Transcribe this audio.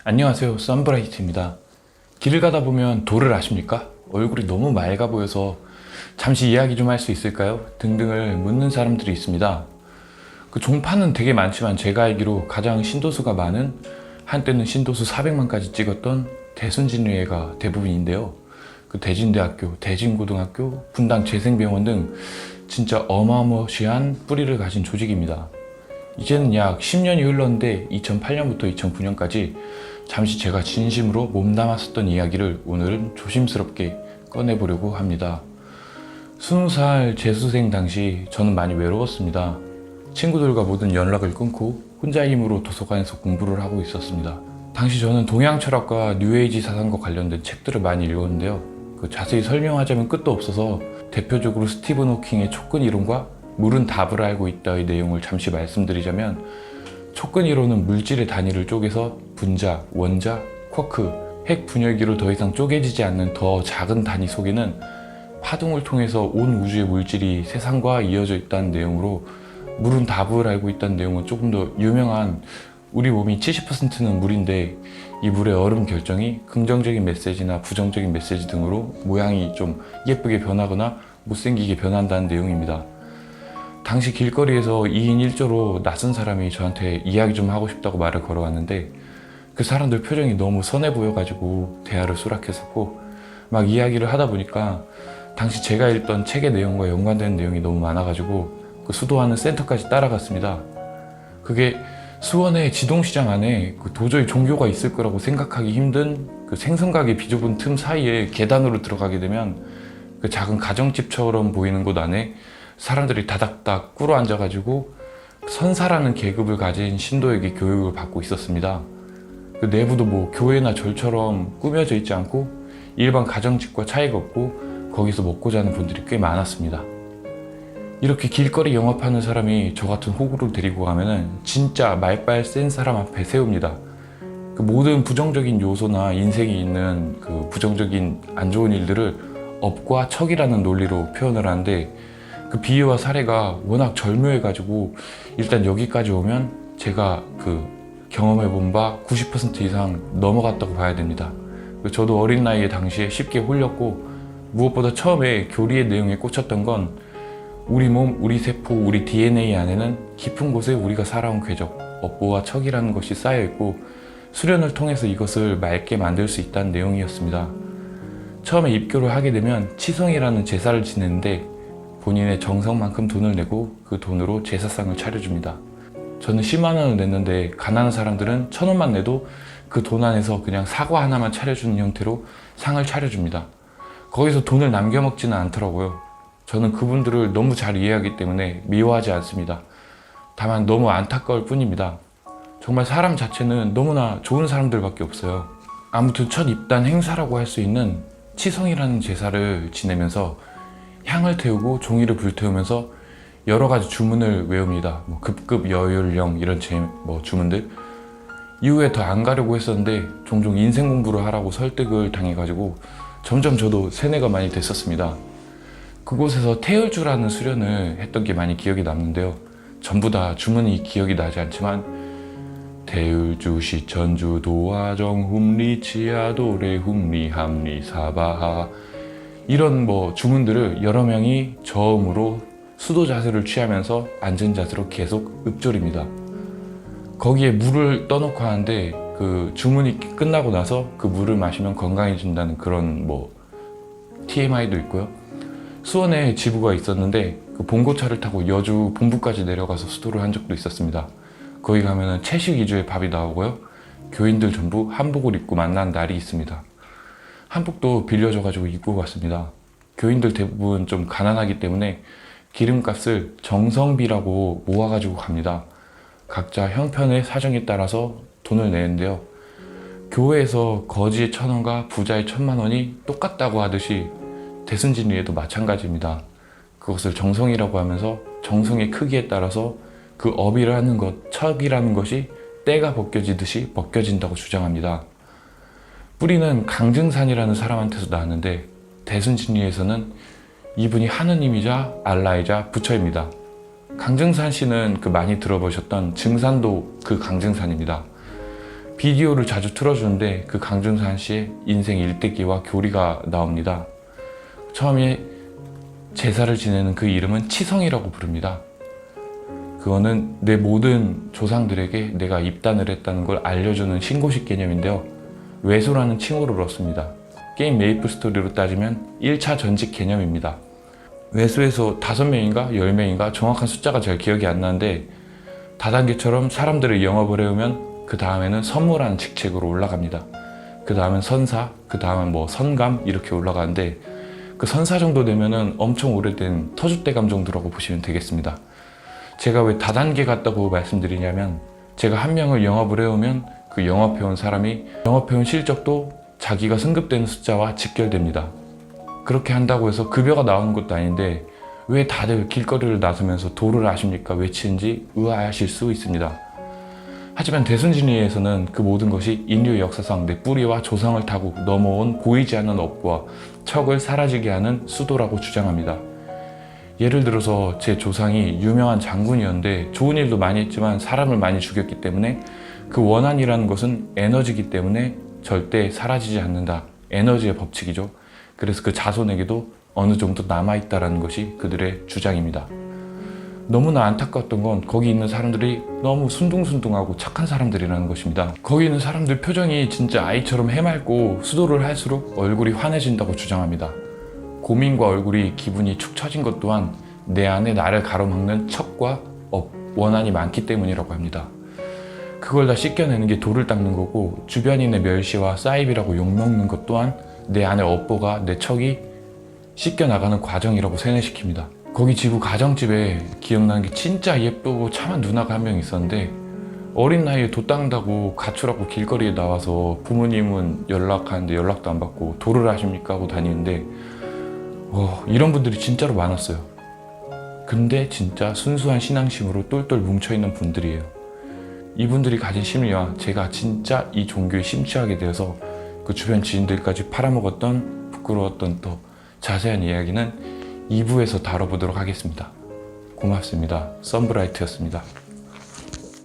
안녕하세요, 썬브라이트입니다. 길을 가다 보면 도를 아십니까? 얼굴이 너무 맑아 보여서 잠시 이야기 좀 할 수 있을까요? 등등을 묻는 사람들이 있습니다. 그 종파는 되게 많지만 제가 알기로 가장 신도수가 많은, 한때는 신도수 400만까지 찍었던 대순진리회가 대부분인데요. 그 대진대학교, 대진고등학교, 분당 재생병원 등 진짜 어마어마시한 뿌리를 가진 조직입니다. 이제는 약 10년이 흘렀는데 2008년부터 2009년까지 잠시 제가 진심으로 몸담았었던 이야기를 오늘은 조심스럽게 꺼내보려고 합니다. 20살 재수생 당시 저는 많이 외로웠습니다. 친구들과 모든 연락을 끊고 혼자 힘으로 도서관에서 공부를 하고 있었습니다. 당시 저는 동양 철학과 뉴에이지 사상과 관련된 책들을 많이 읽었는데요. 자세히 설명하자면 끝도 없어서 대표적으로 스티븐 호킹의 촉근 이론과 물은 답을 알고 있다의 내용을 잠시 말씀드리자면, 촉근 이론은 물질의 단위를 쪼개서 분자, 원자, 쿼크, 핵 분열기로 더 이상 쪼개지지 않는 더 작은 단위 속에는 파동을 통해서 온 우주의 물질이 세상과 이어져 있다는 내용으로, 물은 답을 알고 있다는 내용은 조금 더 유명한 우리 몸이 70%는 물인데 이 물의 얼음 결정이 긍정적인 메시지나 부정적인 메시지 등으로 모양이 좀 예쁘게 변하거나 못생기게 변한다는 내용입니다. 당시 길거리에서 2인 1조로 낯선 사람이 저한테 이야기 좀 하고 싶다고 말을 걸어왔는데, 그 사람들 표정이 너무 선해 보여가지고 대화를 수락했었고, 막 이야기를 하다 보니까 당시 제가 읽던 책의 내용과 연관되는 내용이 너무 많아가지고 그 수도하는 센터까지 따라갔습니다. 그게 수원의 지동시장 안에 도저히 종교가 있을 거라고 생각하기 힘든 그 생선가게 비좁은 틈 사이에 계단으로 들어가게 되면 그 작은 가정집처럼 보이는 곳 안에 사람들이 다닥다닥 꿇어 앉아가지고 선사라는 계급을 가진 신도에게 교육을 받고 있었습니다. 그 내부도 뭐 교회나 절처럼 꾸며져 있지 않고 일반 가정집과 차이가 없고 거기서 먹고 자는 분들이 꽤 많았습니다. 이렇게 길거리 영업하는 사람이 저 같은 호구를 데리고 가면은 진짜 말빨 센 사람 앞에 세웁니다. 그 모든 부정적인 요소나 인생에 있는 그 부정적인 안 좋은 일들을 업과 척이라는 논리로 표현을 하는데, 그 비유와 사례가 워낙 절묘해가지고 일단 여기까지 오면 제가 그 경험해본 바 90% 이상 넘어갔다고 봐야 됩니다. 저도 어린 나이에 당시에 쉽게 홀렸고, 무엇보다 처음에 교리의 내용에 꽂혔던 건 우리 몸, 우리 세포, 우리 DNA 안에는 깊은 곳에 우리가 살아온 궤적, 업보와 척이라는 것이 쌓여있고 수련을 통해서 이것을 맑게 만들 수 있다는 내용이었습니다. 처음에 입교를 하게 되면 치성이라는 제사를 지내는데 본인의 정성만큼 돈을 내고 그 돈으로 제사상을 차려줍니다. 저는 10만 원을 냈는데 가난한 사람들은 1,000원만 내도 그 돈 안에서 그냥 사과 하나만 차려주는 형태로 상을 차려줍니다. 거기서 돈을 남겨먹지는 않더라고요. 저는 그분들을 너무 잘 이해하기 때문에 미워하지 않습니다. 다만 너무 안타까울 뿐입니다. 정말 사람 자체는 너무나 좋은 사람들밖에 없어요. 아무튼 첫 입단 행사라고 할 수 있는 치성이라는 제사를 지내면서 향을 태우고 종이를 불태우면서 여러 가지 주문을 외웁니다. 급급 여율령 이런 주문들. 이후에 더 안 가려고 했었는데 종종 인생 공부를 하라고 설득을 당해가지고 점점 저도 세뇌가 많이 됐었습니다. 그곳에서 태을주라는 수련을 했던 게 많이 기억이 남는데요. 전부 다 주문이 기억이 나지 않지만 태을주 시천주 도화정 훔리 치아도레 훔리 함리 사바하 이런 주문들을 여러 명이 저음으로 수도 자세를 취하면서 앉은 자세로 계속 읊조립니다. 거기에 물을 떠놓고 하는데 그 주문이 끝나고 나서 그 물을 마시면 건강해진다는 그런 TMI도 있고요. 수원에 지부가 있었는데 그 봉고차를 타고 여주 본부까지 내려가서 수도를 한 적도 있었습니다. 거기 가면은 채식 위주의 밥이 나오고요. 교인들 전부 한복을 입고 만난 날이 있습니다. 한복도 빌려줘가지고 입고 갔습니다. 교인들 대부분 좀 가난하기 때문에 기름값을 정성비라고 모아가지고 갑니다. 각자 형편의 사정에 따라서 돈을 내는데요. 교회에서 거지의 1,000원과 부자의 1,000만 원이 똑같다고 하듯이 대순진리에도 마찬가지입니다. 그것을 정성이라고 하면서 정성의 크기에 따라서 그 업이라 하는 것, 척이라는 것이 때가 벗겨지듯이 벗겨진다고 주장합니다. 뿌리는 강증산이라는 사람한테서 나왔는데 대순진리에서는 이분이 하느님이자 알라이자 부처입니다. 강증산 씨는 많이 들어보셨던 증산도 그 강증산입니다. 비디오를 자주 틀어주는데 그 강준산 씨의 인생 일대기와 교리가 나옵니다. 처음에 제사를 지내는 그 이름은 치성이라고 부릅니다. 그거는 내 모든 조상들에게 내가 입단을 했다는 걸 알려주는 신고식 개념인데요. 외소라는 칭호를 얻습니다. 게임 메이플 스토리로 따지면 1차 전직 개념입니다. 외소에서 5명인가 10명인가 정확한 숫자가 잘 기억이 안 나는데 다단계처럼 사람들을 영업을 해오면 그 다음에는 선무라는 직책으로 올라갑니다. 그 다음은 선사, 그 다음은 뭐 선감 이렇게 올라가는데 그 선사 정도 되면은 엄청 오래된 터줏대감 정도라고 보시면 되겠습니다. 제가 왜 다단계 같다고 말씀드리냐면 제가 한 명을 영업을 해오면 그 영업해온 사람이 영업해온 실적도 자기가 승급되는 숫자와 직결됩니다. 그렇게 한다고 해서 급여가 나오는 것도 아닌데 왜 다들 길거리를 나서면서 도를 아십니까 외치는지 의아하실 수 있습니다. 하지만 대순진리에서는 그 모든 것이 인류 역사상 내 뿌리와 조상을 타고 넘어온 보이지 않는 업과 척을 사라지게 하는 수도라고 주장합니다. 예를 들어서 제 조상이 유명한 장군이었는데 좋은 일도 많이 했지만 사람을 많이 죽였기 때문에 그 원한이라는 것은 에너지이기 때문에 절대 사라지지 않는다. 에너지의 법칙이죠. 그래서 그 자손에게도 어느 정도 남아있다는 것이 그들의 주장입니다. 너무나 안타까웠던 건 거기 있는 사람들이 너무 순둥순둥하고 착한 사람들이라는 것입니다. 거기 있는 사람들 표정이 진짜 아이처럼 해맑고 수도를 할수록 얼굴이 환해진다고 주장합니다. 고민과 얼굴이 기분이 축 처진 것 또한 내 안에 나를 가로막는 척과 원한이 많기 때문이라고 합니다. 그걸 다 씻겨내는 게 돌을 닦는 거고 주변인의 멸시와 싸입이라고 욕먹는 것 또한 내 안에 업보가 내 척이 씻겨나가는 과정이라고 세뇌시킵니다. 거기 지구 가정집에 기억나는 게 진짜 예쁘고 참한 누나가 한 명 있었는데 어린 나이에 도 닦는다고 가출하고 길거리에 나와서 부모님은 연락하는데 연락도 안 받고 도를 하십니까 하고 다니는데 이런 분들이 진짜로 많았어요. 근데 진짜 순수한 신앙심으로 똘똘 뭉쳐있는 분들이에요. 이분들이 가진 심리와 제가 진짜 이 종교에 심취하게 되어서 그 주변 지인들까지 팔아먹었던 부끄러웠던 또 자세한 이야기는 2부에서 다뤄보도록 하겠습니다. 고맙습니다. 썬브라이트였습니다.